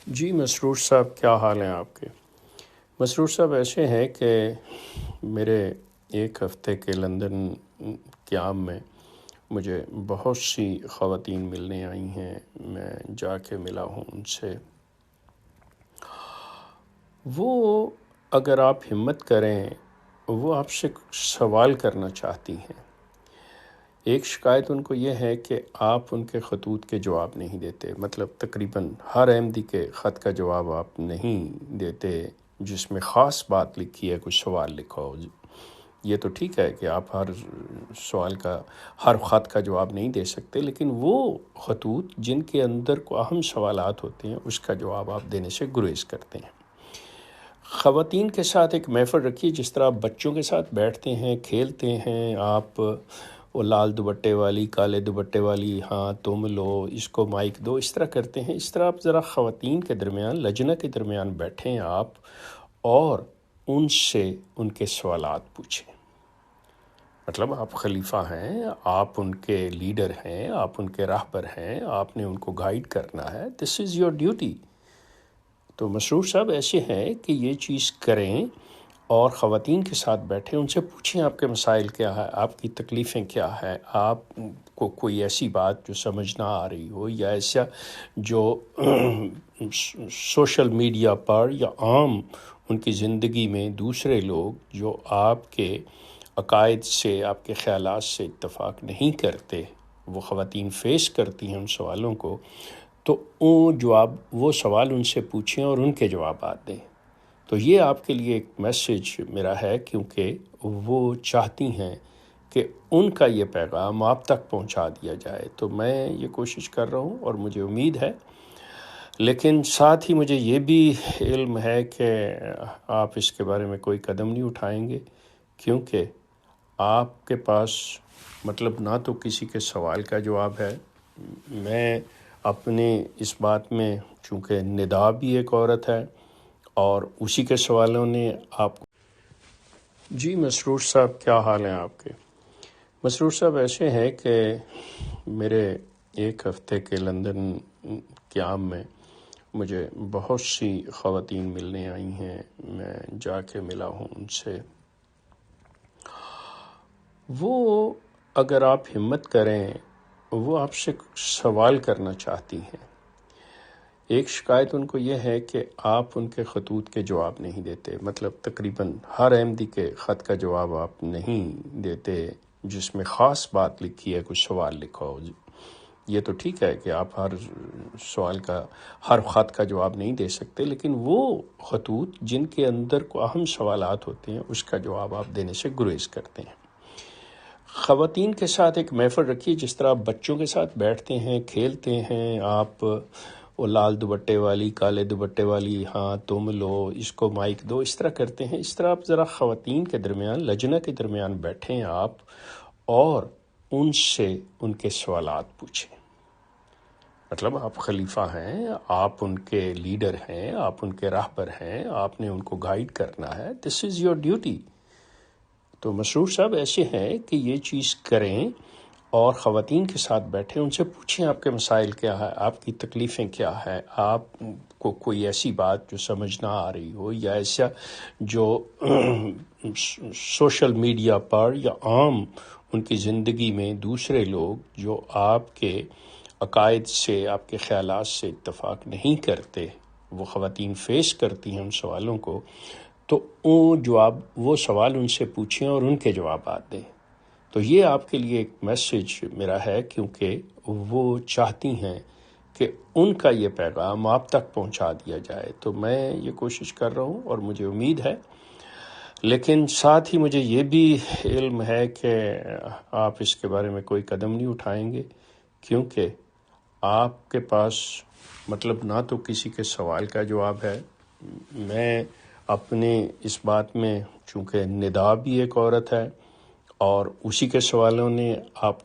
جی مسرور صاحب، کیا حال ہیں آپ کے؟ مسرور صاحب ایسے ہیں کہ میرے ایک ہفتے کے لندن قیام میں مجھے بہت سی خواتین ملنے آئی ہیں. میں جا کے ملا ہوں ان سے. وہ اگر آپ ہمت کریں وہ آپ سے سوال کرنا چاہتی ہیں. ایک شکایت ان کو یہ ہے کہ آپ ان کے خطوط کے جواب نہیں دیتے، مطلب تقریباً ہر احمدی کے خط کا جواب آپ نہیں دیتے جس میں خاص بات لکھی ہے، کچھ سوال لکھا ہو. یہ تو ٹھیک ہے کہ آپ ہر سوال کا، ہر خط کا جواب نہیں دے سکتے، لیکن وہ خطوط جن کے اندر کو اہم سوالات ہوتے ہیں اس کا جواب آپ دینے سے گریز کرتے ہیں. خواتین کے ساتھ ایک محفل رکھیے جس طرح آپ بچوں کے ساتھ بیٹھتے ہیں، کھیلتے ہیں. آپ وہ لال دوپٹے والی، کالے دوپٹے والی، ہاں تم لو، اس کو مائک دو، اس طرح کرتے ہیں. اس طرح آپ ذرا خواتین کے درمیان، لجنہ کے درمیان بیٹھیں آپ اور ان سے ان کے سوالات پوچھیں. مطلب آپ خلیفہ ہیں، آپ ان کے لیڈر ہیں، آپ ان کے راہبر ہیں، آپ نے ان کو گائیڈ کرنا ہے. دس از یور ڈیوٹی. تو مسرور صاحب ایسے ہیں کہ یہ چیز کریں اور خواتین کے ساتھ بیٹھیں، ان سے پوچھیں آپ کے مسائل کیا ہے، آپ کی تکلیفیں کیا ہے، آپ کو کوئی ایسی بات جو سمجھ نہ آ رہی ہو، یا ایسا جو سوشل میڈیا پر یا عام ان کی زندگی میں دوسرے لوگ جو آپ کے عقائد سے، آپ کے خیالات سے اتفاق نہیں کرتے، وہ خواتین فیس کرتی ہیں ان سوالوں کو. تو وہ سوال ان سے پوچھیں اور ان کے جوابات دیں. تو یہ آپ کے لیے ایک میسیج میرا ہے، کیونکہ وہ چاہتی ہیں کہ ان کا یہ پیغام آپ تک پہنچا دیا جائے. تو میں یہ کوشش کر رہا ہوں اور مجھے امید ہے، لیکن ساتھ ہی مجھے یہ بھی علم ہے کہ آپ اس کے بارے میں کوئی قدم نہیں اٹھائیں گے، کیونکہ آپ کے پاس مطلب نہ تو کسی کے سوال کا جواب ہے. میں اپنے اس بات میں، چونکہ ندا بھی ایک عورت ہے اور اسی کے سوالوں نے آپ کو. جی مسرور صاحب، کیا حال ہیں آپ کے؟ مسرور صاحب ایسے ہیں کہ میرے ایک ہفتے کے لندن قیام میں مجھے بہت سی خواتین ملنے آئی ہیں. میں جا کے ملا ہوں ان سے. وہ اگر آپ ہمت کریں وہ آپ سے سوال کرنا چاہتی ہیں. ایک شکایت ان کو یہ ہے کہ آپ ان کے خطوط کے جواب نہیں دیتے، مطلب تقریباً ہر احمدی کے خط کا جواب آپ نہیں دیتے جس میں خاص بات لکھی ہے، کچھ سوال لکھا ہو. یہ تو ٹھیک ہے کہ آپ ہر سوال کا، ہر خط کا جواب نہیں دے سکتے، لیکن وہ خطوط جن کے اندر کو اہم سوالات ہوتے ہیں اس کا جواب آپ دینے سے گریز کرتے ہیں. خواتین کے ساتھ ایک محفل رکھیے جس طرح آپ بچوں کے ساتھ بیٹھتے ہیں، کھیلتے ہیں. آپ وہ لال دوپٹے والی، کالے دوپٹے والی، ہاں تم لو، اس کو مائک دو، اس طرح کرتے ہیں. اس طرح آپ ذرا خواتین کے درمیان، لجنہ کے درمیان بیٹھیں آپ اور ان سے ان کے سوالات پوچھیں. مطلب آپ خلیفہ ہیں، آپ ان کے لیڈر ہیں، آپ ان کے راہبر ہیں، آپ نے ان کو گائیڈ کرنا ہے. دس از یور ڈیوٹی. تو مسرور صاحب ایسے ہیں کہ یہ چیز کریں اور خواتین کے ساتھ بیٹھیں، ان سے پوچھیں آپ کے مسائل کیا ہے، آپ کی تکلیفیں کیا ہے، آپ کو کوئی ایسی بات جو سمجھ نہ آ رہی ہو، یا ایسا جو سوشل میڈیا پر یا عام ان کی زندگی میں دوسرے لوگ جو آپ کے عقائد سے، آپ کے خیالات سے اتفاق نہیں کرتے، وہ خواتین فیس کرتی ہیں ان سوالوں کو. تو وہ سوال ان سے پوچھیں اور ان کے جوابات دیں. تو یہ آپ کے لیے ایک میسیج میرا ہے، کیونکہ وہ چاہتی ہیں کہ ان کا یہ پیغام آپ تک پہنچا دیا جائے. تو میں یہ کوشش کر رہا ہوں اور مجھے امید ہے، لیکن ساتھ ہی مجھے یہ بھی علم ہے کہ آپ اس کے بارے میں کوئی قدم نہیں اٹھائیں گے، کیونکہ آپ کے پاس مطلب نہ تو کسی کے سوال کا جواب ہے. میں اپنے اس بات میں، چونکہ ندا بھی ایک عورت ہے اور اسی کے سوالوں نے آپ